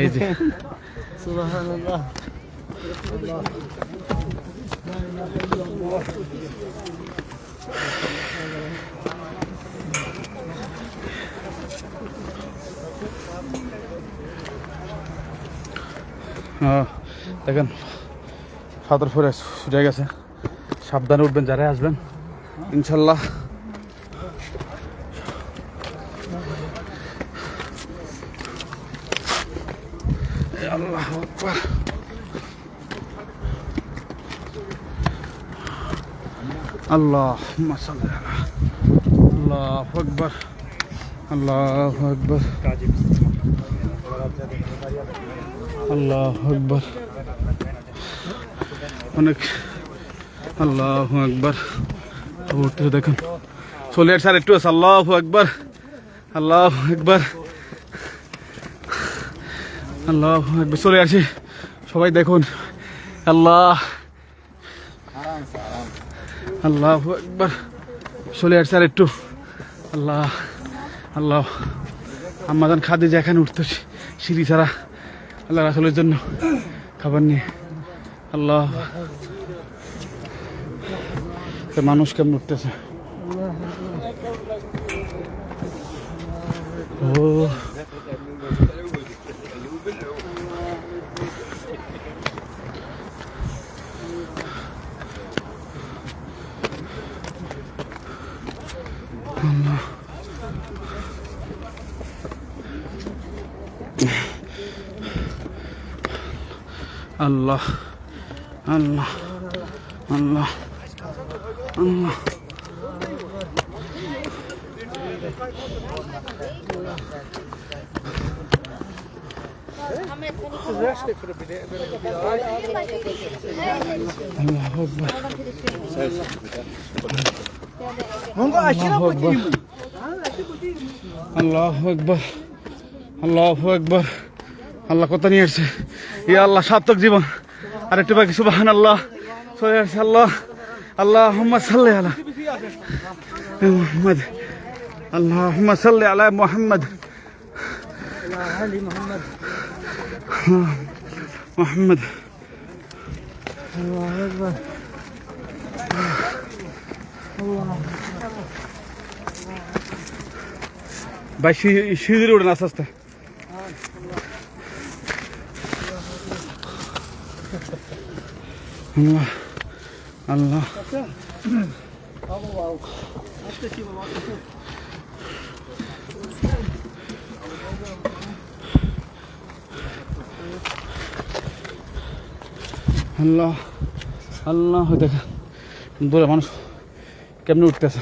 এই যে সুবহানাল্লাহ। দেখেন ফাদর ফরে ছুটে গেছে। সাবধানে উঠবেন যারা আসবেন ইনশাল্লাহ। আল্লাহু আকবার, আল্লাহুম্মা সাল্লি আলা, আল্লাহু আকবার, আল্লাহু আকবার, আল্লাহু আকবার, অনেক আল্লাহু আকবার। উঠতে দেখুন চলে আসছে, আর একটু আছে। আল্লাহু আকবার, আল্লাহু আকবার, আল্লাহু আকবার। চলে আসি সবাই দেখুন। আল্লাহ আল্লাহু আকবার, চলে আসছে আর একটু। আল্লাহ আল্লাহ। আম্মাজান খাদিজা এখানে উঠতেছি সিঁড়ি ছাড়া আল্লাহ রাসূলের জন্য খাবার নিয়ে। আল্লাহ, মানুষ কেমন উঠতেছে। ও আল্লাহ আল্লাহ আল্লাহ আল্লাহ। আল্লাহু আকবার, আল্লাহু আকবার। আল্লাহ কত নিয়ে আসছে। ইয়া আল্লাহ, সার্থক জীবন। আর একটু বাকি। সুবহানাল্লাহ, চলে আসছে। আল্লাহ আল্লাহুম্মা সাল্লি আলা মুহাম্মদ, আল্লাহুম্মা সাল্লি আলা মুহাম্মদ, আলী মুহাম্মদ, মুহাম্মদ। আল্লাহু আকবার, আল্লাহ। ভাই সিঁড়ি উঠেন আস্তে আস্তে। আল্লাহ আল্লাহ। আল্লাহ আল্লাহ, দেখেন দূরে মানুষ কেমনে উঠতেছে।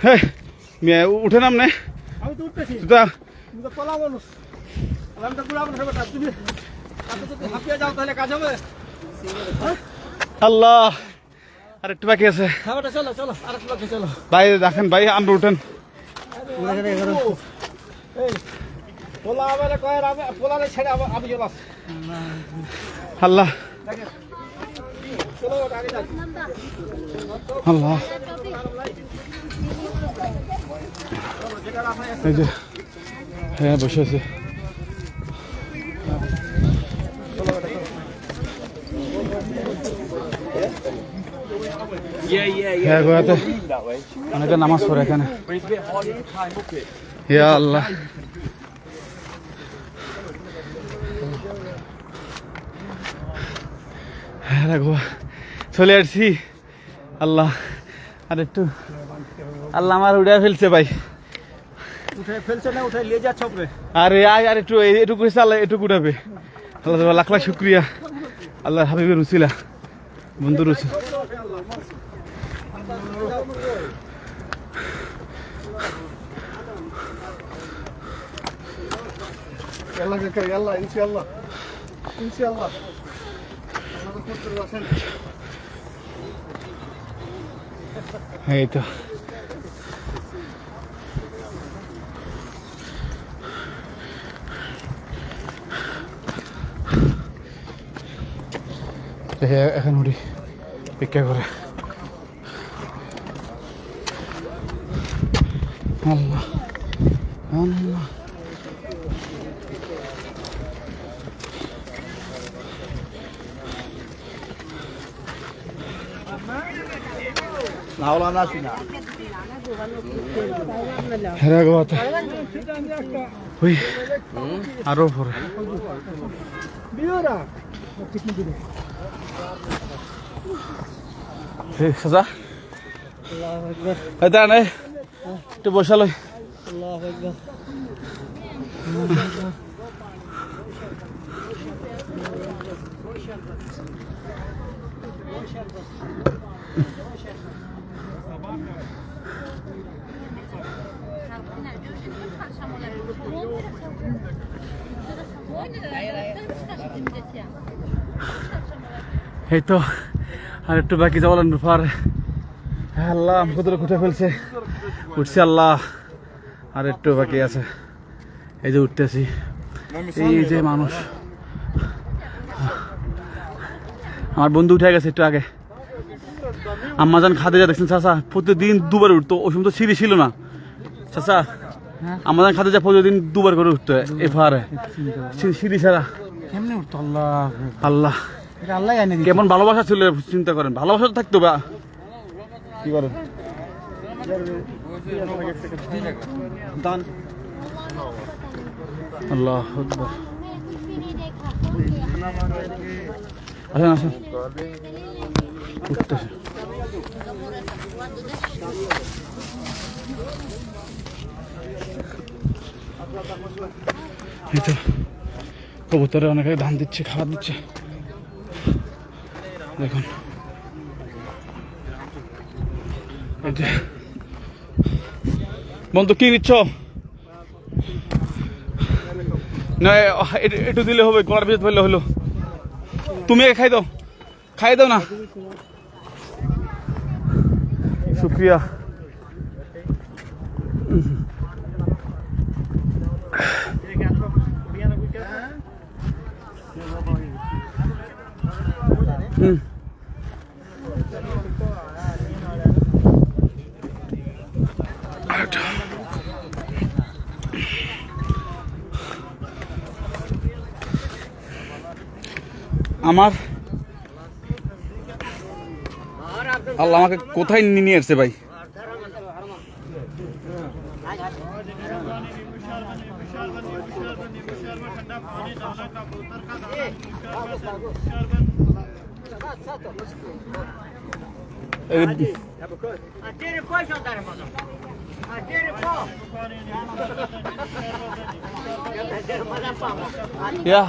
হ্যাঁ উঠে নাম নে, আমি তো উঠতেছি, জুতা তুমি তো পলা মানুষ, আমি তো পুরা মানুষ, তুমি হাঁপিয়ে যাও তাহলে কাজ হবে। আল্লাহ আর একটু বাকি আছে হ্যাঁ বেটা চলো চলো, আর একটু বাকি চলো। ভাই দেখেন ভাই, আমরা উঠেন। এই পোলা আমারে কয়, আমি পোলারে ছেড়ে আমি চলে আসছি। আল্লাহ দেখেন চলো ওটা আগে যাই। আল্লাহ, এই যে হ্যাঁ বসে আছে। হ্যাঁ গোয়াতে অনেকে নামাজ পড়ে এখানে। ইয়া আল্লাহ, হ্যাঁ গোয়া চলে আসছি। আল্লাহ আর একটু, আল্লাহ আমার উড়ে ফেলছে ভাই। উঠে ফেলছে না, উঠে নিয়ে যাচ্ছে উপরে। আরে আয় আর একটু এটুকু হয়েছে, আল্লাহ এটুকু উঠাবে। আল্লাহ তোমার লাখ লাখ শুক্রিয়া, আল্লাহ হাবিবের রুসিলা, বন্ধু রুসিল। আল্লাহ আল্লাহ ইনশাআল্লাহ ইনশাআল্লাহ আল্লাহ করতে আছেন। এই তো এখন উঠি ভিক্ষা করে। আল্লাহ আল্লাহ, হেরা গোয়াতে ওই আরো পরে সাজা দাঁড়ান, একটু বসালো। এই তো আর একটু বাকি যাওয়ালেন পর। আল্লাহ আমাকে তো উঠে ফেলছে, উঠছে। আল্লাহ আর একটু বাকি আছে, এই যে উঠতেছি। এই যে মানুষ, আমার বন্ধু উঠে গেছে একটু আগে। আম্মাজান খাদে যা দেখছেন চাচা, প্রতিদিন দুবার উঠতো। ওই সময় তো সিঁড়ি ছিল না চাচা। আমাজান খাদে যা প্রতিদিন দুবার করে উঠতো এফারে সিঁড়ি ছাড়া। কেমনে উঠতো? আল্লাহ আল্লাহ এটা আল্লাহ জানে। কেমন ভালোবাসা ছিল, চিন্তা করেন। ভালোবাসা তো থাকতো বা কি করেন দান। আল্লাহ আকবার। আসেন আসেন, উঠতেছে। এই তো কবুতরে অনেকে ধান দিচ্ছে, খাবার দিচ্ছে। দেখুন এই যে বন্ধু কি নিচ্ছ? না একটু দিলে হবে, গলার ভিতরে ধরলে হলো। তুমি খাই দাও না। শুক্রিয়া। আমার আল্লাহ আমাকে কোথায় নিয়ে আসছে ভাই। ইয়া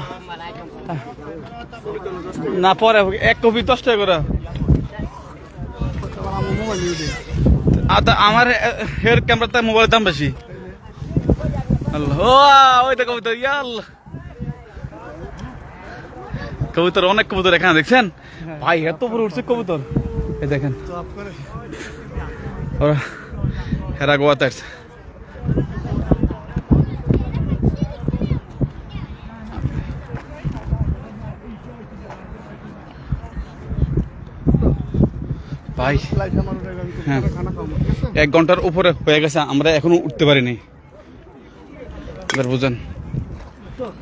না পরে এক কপি 10 টাকা করে আমার হেয়ার ক্যামেরাতে মোবাইলের দাম বেশি আল্লাহ ওই তো কবুতর ইয়া আল্লাহ কবুতর অনেক কবুতর এখানে দেখছেন ভাই এত বড় উঠছে কবুতর এই দেখেন ওরা হেরা গোয়াতে আসছে ভাই হ্যাঁ 1 ঘন্টার উপরে হয়ে গেছে আমরা এখনো উঠতে পারিনি এবার বুঝেন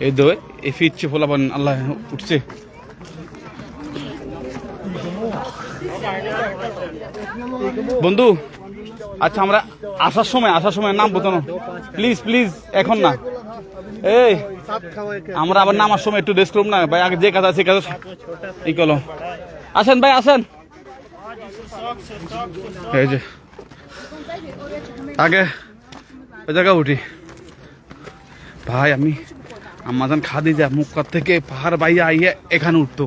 এই দো এই ফিরছে ফোলাবান আল্লাহ উঠছে বন্ধু আচ্ছা আমরা আসার সময় নামবো তো প্লিজ প্লিজ এখন না এই আমরা আবার নামার সময় একটু রেস্ট করব না ভাই আগে যে কাজ আছে কাজ এই কলো আসেন ভাই আসেন এই যে আগে ওই জায়গা উঠি ভাই আমি আমাজন খাদি যা মুখ থেকে পাহাড় বাইয়া আইয়া এখানে উঠতো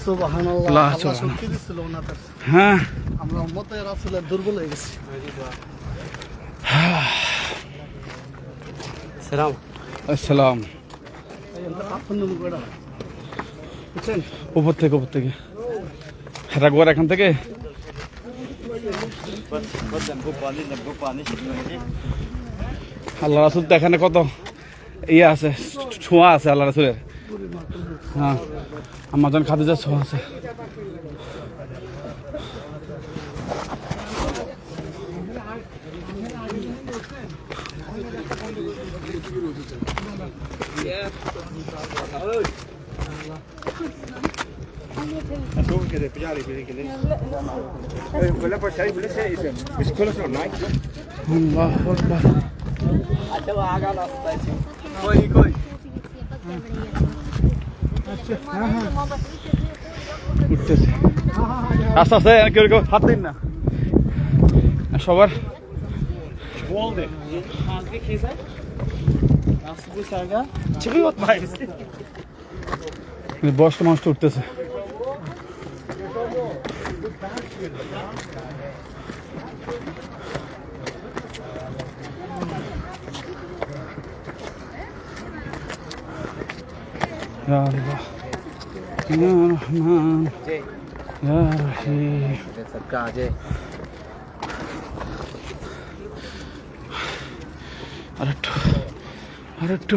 সুবহানাল্লাহ আল্লাহ আল্লাহ শক্তি দিছিল ওনার হ্যাঁ আমরা উম্মতে রাসূলের দুর্বল হয়ে গেছি সালাম আসসালাম উপর থেকে রাগওয়ার এখান থেকে আল্লাহ রাসূল তো এখানে কত ইয়ে আছে ছোঁয়া আছে আল্লাহ রাসূলের হ্যাঁ আমাজন খাদিজার ছোঁয়া আছে আল্লাহু আকবার উঠতেছে আস্তে আস্তে কেউ কেউ হাত দিন না সবার বয়স্ক মানুষটা উঠতেছে Ya Allah, Ya Rahman, Ya Rahim. আরেকটু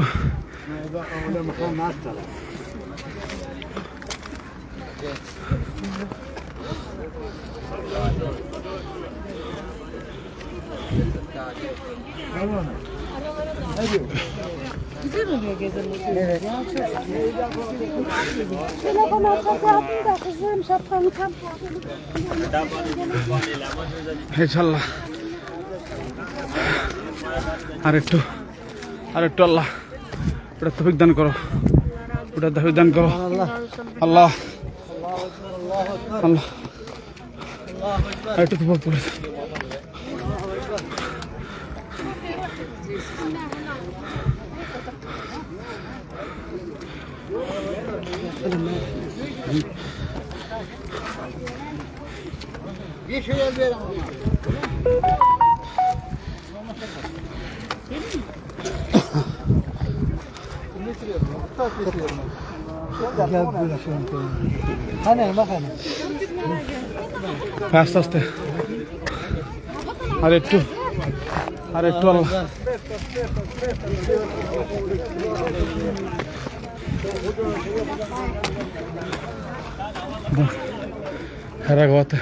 ইনশাআল্লাহ আরেকটু আল্লাহ ওটা তৌফিক দান করো ওটা তৌফিক দান করো আল্লাহ আল্লাহ আরেকটু তৌফিক করে আস্তে আস্তে আরেকটু আল্লাহ হেরা গোয়াতে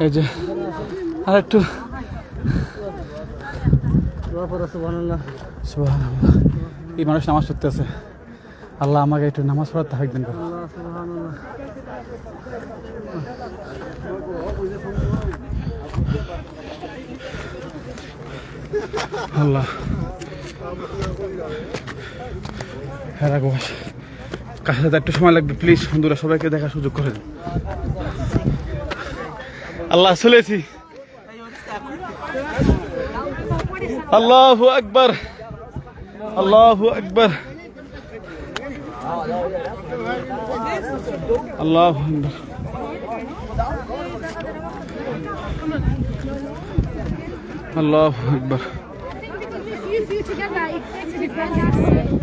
এই যে আরেকটু সুবহানাল্লাহ সুবহানাল্লাহ এই মানুষ নামাজ পড়তে আছে আল্লাহ আমাকে একটু নামাজ পড়ার তৌফিক দান করো আল্লাহ হেরা গোয়া কাছে যেতে একটু সময় লাগবে, প্লিজ বন্ধুরা সবাইকে দেখার সুযোগ করে দিন। আল্লাহ চলেছি, আল্লাহু আকবার, আল্লাহু আকবার, আল্লাহু আকবার। আল্লাহু আকবার। If you together, it makes a difference.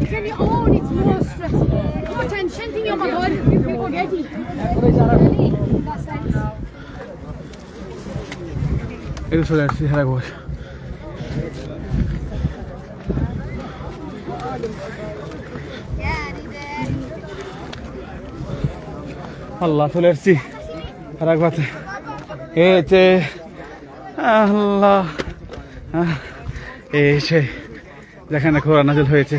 If on your own, it's more stressful. More tension, think, oh my God, people get it. Really, in that sense. এটা চলে আসছি হেরা ঘোষ। আল্লাহ চলে আসছি হেরা ঘাতে। এই যে আল্লাহ, এই যে যেখানে কোরআন নাযিল হয়েছে